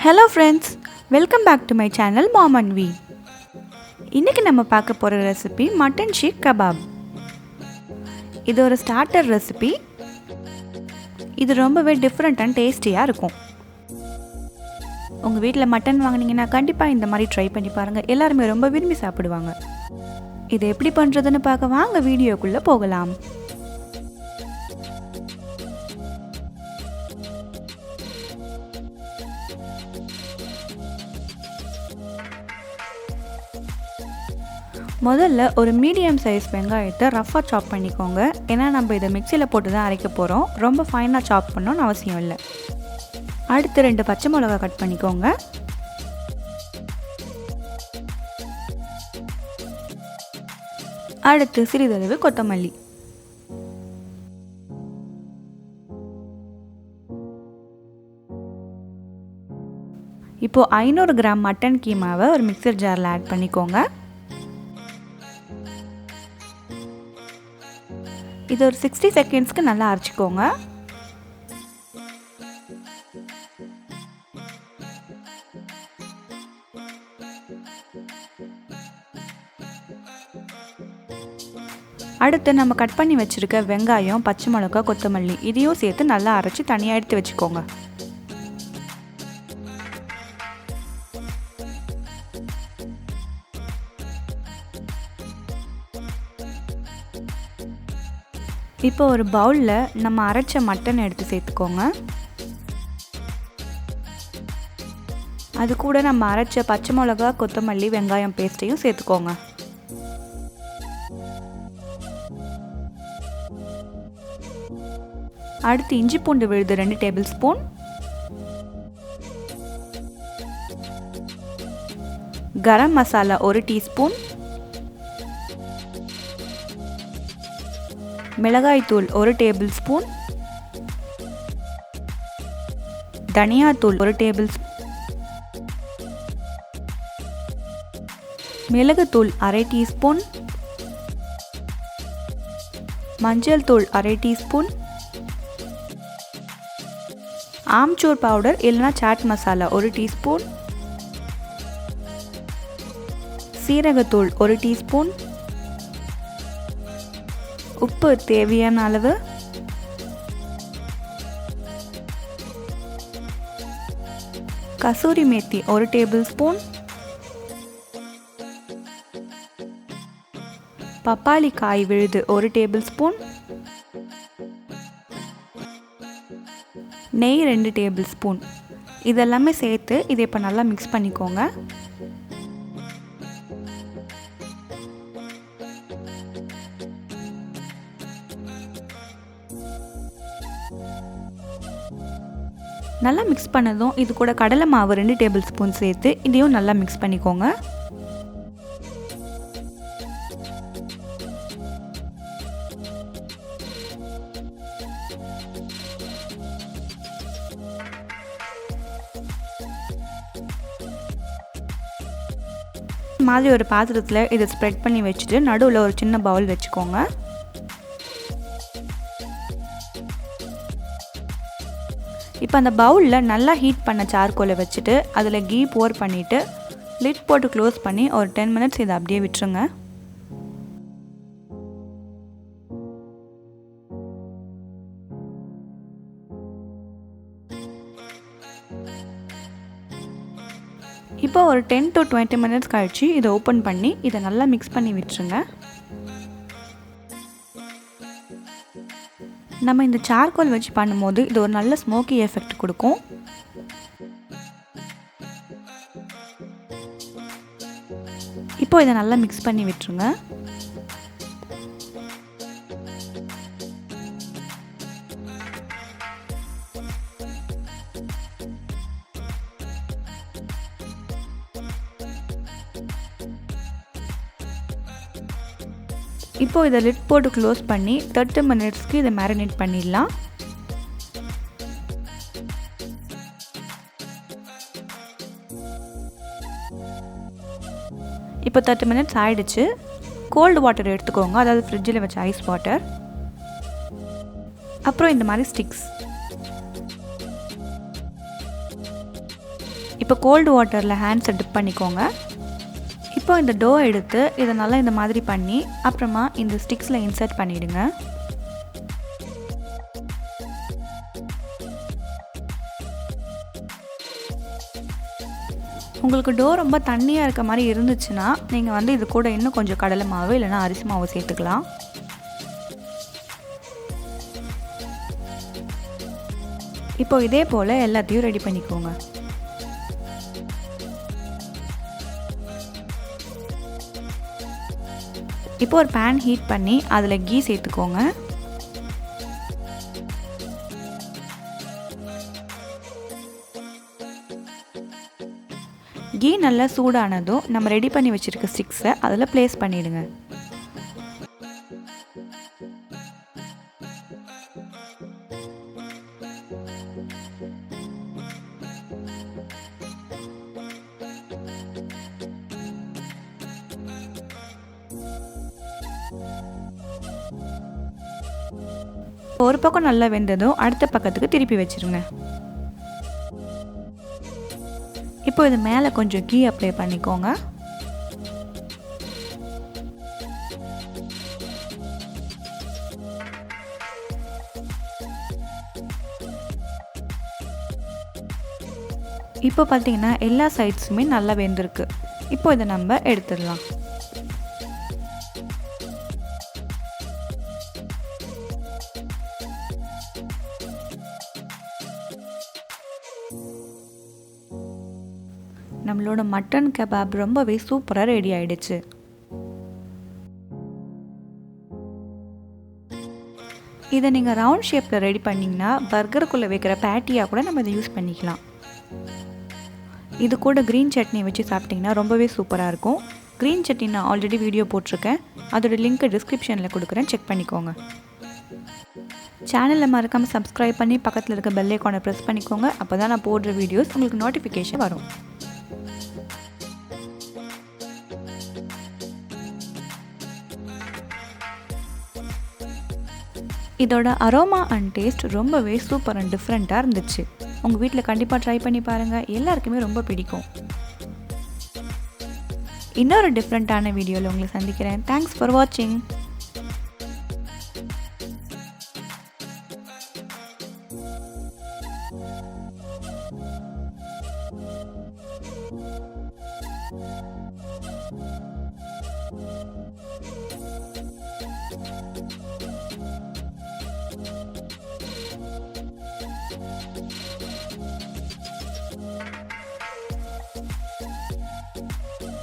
Hello friends, welcome back to my channel Mom and V. இன்னைக்கு நம்ம பார்க்க போற ரெசிபி Mutton Seekh Kebab. இது ஒரு ஸ்டார்டர் ரெசிபி. இது ரொம்பவே டிஃபரண்ட் அண்ட் டேஸ்டியா இருக்கும். உங்க வீட்ல மட்டன் வாங்குனீங்கன்னா கண்டிப்பா இந்த மாதிரி ட்ரை பண்ணி பாருங்க. எல்லாரும் ரொம்ப விரும்பி சாப்பிடுவாங்க. இது எப்படி பண்றதுன்னு பார்க்க வாங்க வீடியோக்குள்ள போகலாம். முதல்ல ஒரு மீடியம் சைஸ் வெங்காயத்தை ரஃபாக சாப் பண்ணிக்கோங்க. ஏன்னா நம்ம இதை மிக்சியில் போட்டு தான் அரைக்க போகிறோம். ரொம்ப ஃபைனாக சாப் பண்ணணும்னு அவசியம் இல்லை. அடுத்து 2 பச்சை மிளகா கட் பண்ணிக்கோங்க. அடுத்து சிறிதளவு கொத்தமல்லி. இப்போ 500 கிராம் மட்டன் கீமாவை ஒரு மிக்சர் ஜாரில் ஆட் பண்ணிக்கோங்க. இது ஒரு 60 செகண்ட்ஸ்க்கு நல்லா அரைச்சிக்கோங்க. அடுத்து நம்ம கட் பண்ணி வச்சிருக்க வெங்காயம், பச்சை மிளகாய், கொத்தமல்லி இதையும் சேர்த்து நல்லா அரைச்சி தனியாக எடுத்து வச்சுக்கோங்க. இப்போ ஒரு பவுலில் நம்ம அரைச்ச மட்டன் எடுத்து சேர்த்துக்கோங்க. அது கூட நம்ம அரைச்ச பச்சை மிளகா, கொத்தமல்லி, வெங்காயம் பேஸ்ட்டையும் சேர்த்துக்கோங்க. அடுத்து இஞ்சி பூண்டு விழுது 2 table spoon, garam masala 1 teaspoon, மிளகாய்த்தூள் 1 டேபிள் ஸ்பூன், தனியாத்தூள் 1 டேபிள் ஸ்பூன், மிளகுத்தூள் 1/2 டீஸ்பூன், மஞ்சள் தூள் 1/2 டீஸ்பூன், ஆம்ச்சூர் பவுடர் இல்லைனா சாட் மசாலா 1 டீஸ்பூன், சீரகத்தூள் 1 டீஸ்பூன், உப்பு தேவையான அளவு, கசூரி மேத்தி 1 டேபிள் ஸ்பூன், பப்பாளி காய் விழுது 1 டேபிள் ஸ்பூன், நெய் 2 டேபிள் ஸ்பூன். இதெல்லாமே சேர்த்து இதை இப்போ நல்லா மிக்ஸ் பண்ணிக்கோங்க. நல்லா மிக்ஸ் பண்ணதும் இது கூட கடலை மாவு 2 டேபிள் ஸ்பூன் சேர்த்து இதையும் நல்லா மிக்ஸ் பண்ணிக்கோங்க. மாதிரி ஒரு பாத்திரத்தில் இதை ஸ்ப்ரெட் பண்ணி வச்சுட்டு நடுவில் ஒரு சின்ன பவுல் வச்சுக்கோங்க. இப்போ அந்த பவுலில் நல்லா ஹீட் பண்ண சார்கோலை வச்சுட்டு அதில் கீ போர் பண்ணிவிட்டு லிட் போட்டு க்ளோஸ் பண்ணி ஒரு 10 மினிட்ஸ் இதை அப்படியே விட்டுருங்க. இப்போ ஒரு 10 to 20 மினிட்ஸ் கழிச்சு இதை ஓப்பன் பண்ணி இதை நல்லா மிக்ஸ் பண்ணி விட்டுருங்க. நம்ம இந்த சார்கோல் வச்சு பண்ணும்போது இது ஒரு நல்ல ஸ்மோக்கி எஃபெக்ட் கொடுக்கும். இப்போ இதை நல்லா மிக்ஸ் பண்ணி விட்டுருங்க. இப்போ இதை லிட் போட்டு க்ளோஸ் பண்ணி 30 மினிட்ஸ்க்கு இதை மேரினேட் பண்ணிடலாம். இப்போ 30 மினிட்ஸ் ஆயிடுச்சு. கோல்டு வாட்டர் எடுத்துக்கோங்க, அதாவது ஃப்ரிட்ஜில் வச்ச ஐஸ் வாட்டர். அப்புறம் இந்த மாதிரி ஸ்டிக்ஸ் இப்போ கோல்டு வாட்டரில் ஹேண்ட்ஸை டிப் பண்ணிக்கோங்க. இப்போ இந்த டோ எடுத்து இதை நல்லா இந்த மாதிரி பண்ணி அப்புறமா இந்த ஸ்டிக்ஸில் இன்சர்ட் பண்ணிவிடுங்க. உங்களுக்கு டோ ரொம்ப தண்ணியாக இருக்க மாதிரி இருந்துச்சுன்னா நீங்கள் இது கூட இன்னும் கொஞ்சம் கடலை மாவு இல்லைனா அரிசி மாவு சேர்த்துக்கலாம். இப்போ இதே போல் எல்லாத்தையும் ரெடி பண்ணிக்கோங்க. இப்போ ஒரு பேன் ஹீட் பண்ணி அதில் கீ சேர்த்துக்கோங்க. கீ நல்லா சூடானதும் நம்ம ரெடி பண்ணி வச்சுருக்க ஸ்டிக்ஸை அதில் ப்ளேஸ் பண்ணிவிடுங்க. ஒரு பக்கம் நல்லா வெந்ததும் அடுத்த பக்கத்துக்கு திருப்பி வச்சிருங்க. இப்போ இது மேலே கொஞ்சம் கீ அப்ளை பண்ணிக்கோங்க. இப்போ பார்த்தீங்கன்னா எல்லா சைட்ஸுமே நல்லா வெந்திருக்கு. இப்போ இதை நம்ம எடுத்துடலாம். நம்மளோட மட்டன் கபாப் ரொம்பவே சூப்பராக ரெடி ஆயிடுச்சு. இதை நீங்கள் ரவுண்ட் ஷேப்பில் ரெடி பண்ணிங்கன்னா பர்கருக்குள்ளே வைக்கிற பேட்டியாக கூட நம்ம இதை யூஸ் பண்ணிக்கலாம். இது கூட க்ரீன் சட்னி வச்சு சாப்பிட்டிங்கன்னா ரொம்பவே சூப்பராக இருக்கும். க்ரீன் சட்னி நான் ஆல்ரெடி வீடியோ போட்டிருக்கேன். அதோட லிங்க்கை டிஸ்கிரிப்ஷனில் கொடுக்குறேன், செக் பண்ணிக்கோங்க. சேனலில் மறக்காமல் சப்ஸ்கிரைப் பண்ணி பக்கத்தில் இருக்க பெல் ஐகானை ப்ரெஸ் பண்ணிக்கோங்க. அப்போ தான் நான் போடுற வீடியோஸ் உங்களுக்கு நோட்டிஃபிகேஷன் வரும். இதோட அரோமா அண்ட் டேஸ்ட் ரொம்பவே சூப்பர் அண்ட் டிஃப்ரெண்ட்டாக இருந்துச்சு. உங்கள் வீட்டில் கண்டிப்பாக ட்ரை பண்ணி பாருங்கள், எல்லாருக்குமே ரொம்ப பிடிக்கும். இன்னொரு டிஃப்ரெண்ட்டான வீடியோவில் உங்களை சந்திக்கிறேன். தேங்க்ஸ் ஃபார் வாட்சிங்.